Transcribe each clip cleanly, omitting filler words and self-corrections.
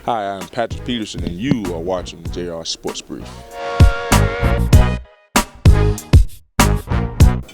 Hi, I'm Patrick Peterson, and you are watching JR Sports Brief.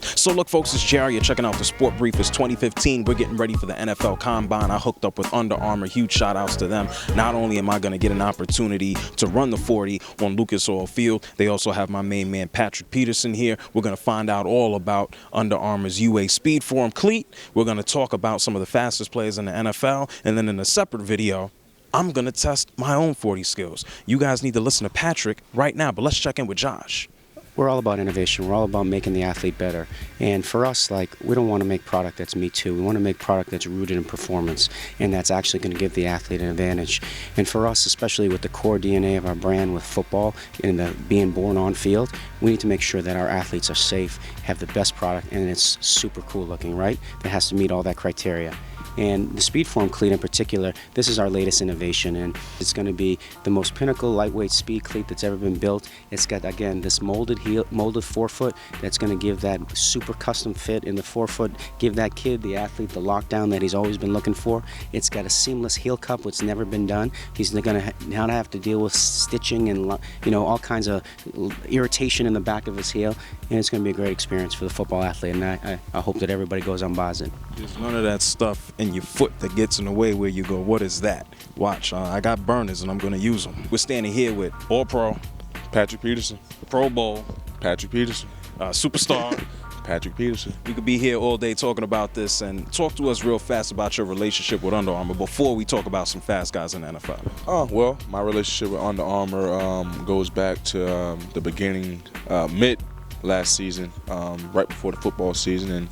So look, folks, it's Jerry. You're checking out the Sport Brief. It's 2015. We're getting ready for the NFL Combine. I hooked up with Under Armour. Huge shout outs to them. Not only am I going to get an opportunity to run the 40 on Lucas Oil Field, they also have my main man Patrick Peterson here. We're going to find out all about Under Armour's UA Speedform Cleat. We're going to talk about some of the fastest players in the NFL. And then in a separate video, I'm going to test my own 40 skills. You guys need to listen to Patrick right now, but let's check in with Josh. We're all about innovation. We're all about making the athlete better. And for us, we don't want to make product that's me too. We want to make product that's rooted in performance and that's actually going to give the athlete an advantage. And for us, especially with the core DNA of our brand with football and being born on field, we need to make sure that our athletes are safe, have the best product, and it's super cool looking, right? That has to meet all that criteria. And the Speedform Cleat in particular, this is our latest innovation, and it's going to be the most pinnacle lightweight speed cleat that's ever been built. It's got, again, this molded forefoot that's going to give that super custom fit in the forefoot, give that kid, the athlete, the lockdown that he's always been looking for. It's got a seamless heel cup, which never been done. He's going to not have to deal with stitching and all kinds of irritation in the back of his heel, and it's going to be a great experience for the football athlete, and I hope that everybody goes and buys it. There's none of that stuff in your foot that gets in the way where you go, what is that? Watch, I got burners and I'm going to use them. We're standing here with All-Pro, Patrick Peterson. Pro Bowl, Patrick Peterson. Superstar. Patrick Peterson. We could be here all day talking about this, and talk to us real fast about your relationship with Under Armour before we talk about some fast guys in the NFL. Oh, well, my relationship with Under Armour goes back to the beginning, mid last season, right before the football season, and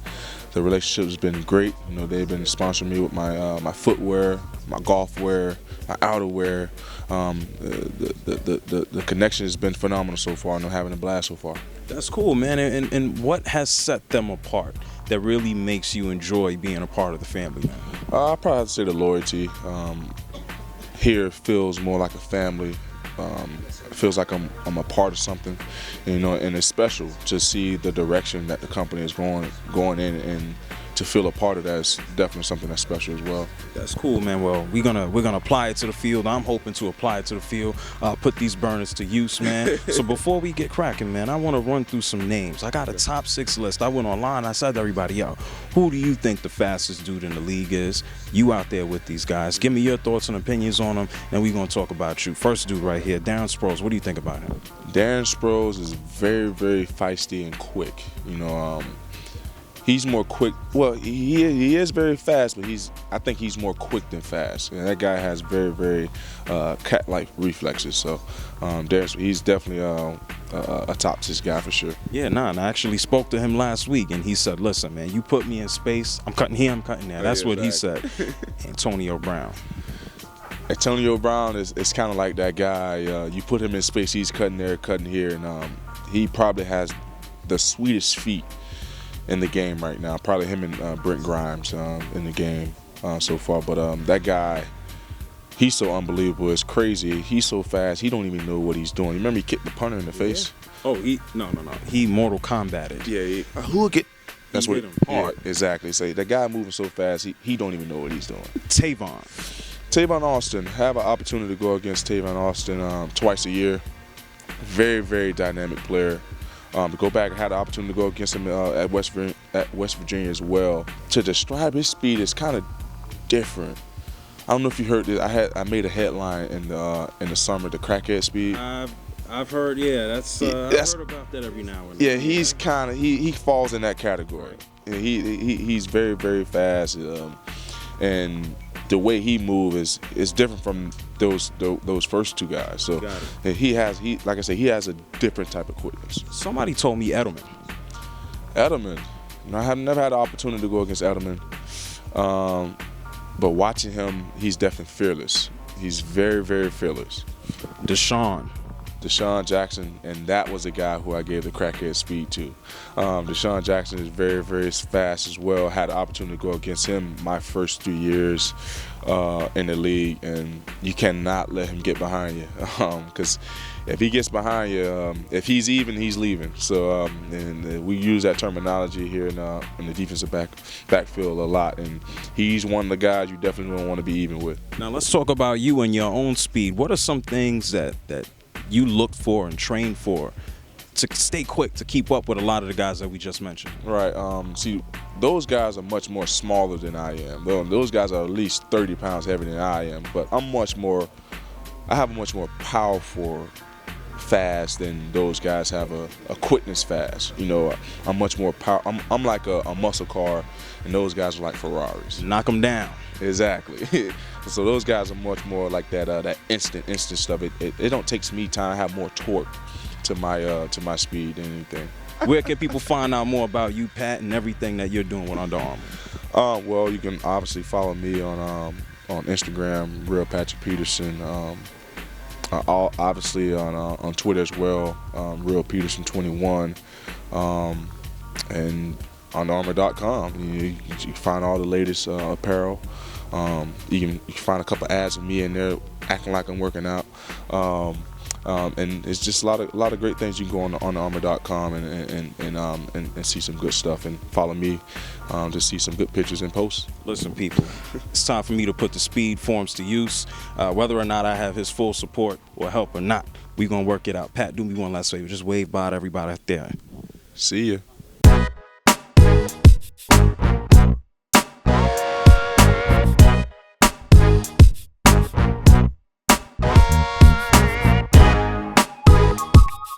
the relationship has been great. They've been sponsoring me with my footwear, my golf wear, my outerwear. The connection has been phenomenal so far, and I'm having a blast so far. That's cool, man. And what has set them apart that really makes you enjoy being a part of the family, man? I'd probably have to say the loyalty. Here feels more like a family. It feels like I'm a part of something, and it's special to see the direction that the company is going in, and to feel a part of that is definitely something that's special as well. That's cool, man. Well, we're gonna apply it to the field. I'm hoping to apply it to the field, put these burners to use, man. So before we get cracking, man, I want to run through some names. I got a top 6 list. I went online. I said to everybody, yo, who do you think the fastest dude in the league is? You out there with these guys. Give me your thoughts and opinions on them, and we're gonna talk about you. First dude right here, Darren Sproles. What do you think about him? Darren Sproles is very, very feisty and quick. He's more quick. Well, he is very fast, but I think he's more quick than fast. And that guy has very, very cat-like reflexes. So he's definitely a top 6 guy for sure. Yeah, I actually spoke to him last week, and he said, listen, man, you put me in space, I'm cutting here, I'm cutting there. That's what he said. Antonio Brown. Antonio Brown is kind of like that guy. You put him in space, he's cutting there, cutting here. And he probably has the sweetest feet in the game right now. Probably him and Brent Grimes in the game so far. But that guy, he's so unbelievable. It's crazy. He's so fast. He don't even know what he's doing. You remember he kicked the punter in the face? Oh, no. He Mortal Kombated. Yeah. Who would get? That's what. Hard. Yeah, exactly. Say that guy moving so fast. He don't even know what he's doing. Tavon Austin. Have an opportunity to go against Tavon Austin twice a year. Very, very dynamic player. To go back, I had the opportunity to go against him at West Virginia as well. To describe his speed is kind of different. I don't know if you heard this. I made a headline in the summer, the crackhead speed. I've heard, that's I've heard about that every now and then. Yeah, he's kind of he falls in that category. Right. He's very, very fast, and the way he moves is different from those first 2 guys. So he like I said, he has a different type of quickness. Somebody told me Edelman. I have never had the opportunity to go against Edelman, but watching him, he's definitely fearless. He's very, very fearless. Deshaun. Deshaun Jackson, and that was the guy who I gave the crackhead speed to. Deshaun Jackson is very, very fast as well. Had the opportunity to go against him my first 3 years in the league, and you cannot let him get behind you, because if he gets behind you, if he's even, he's leaving. So and we use that terminology here in the defensive backfield a lot, and he's one of the guys you definitely don't want to be even with. Now let's talk about you and your own speed. What are some things that you look for and train for to stay quick, to keep up with a lot of the guys that we just mentioned? Right. See, those guys are much more smaller than I am. Those guys are at least 30 pounds heavier than I am, but I have a much more powerful fast than those guys have a quickness fast. You know, I'm much more power. I'm like a muscle car, and those guys are like Ferraris. Knock them down. Exactly. So those guys are much more like that instant stuff. It don't take me time. I have more torque to my speed than anything. Where can people find out more about you, Pat, and everything that you're doing with Under Armour? Well, you can obviously follow me on Instagram, Real Patrick Peterson. Obviously on Twitter as well, Real Peterson 21, and UnderArmour.com. You can find all the latest apparel. You can find a couple ads of me in there acting like I'm working out. And it's just a lot of great things. You can go on UnderArmour.com and see some good stuff, and follow me to see some good pictures and posts. Listen, people, it's time for me to put the speed forms to use. Whether or not I have his full support or help or not, we're going to work it out. Pat, do me one last favor. Just wave bye to everybody out there. See ya.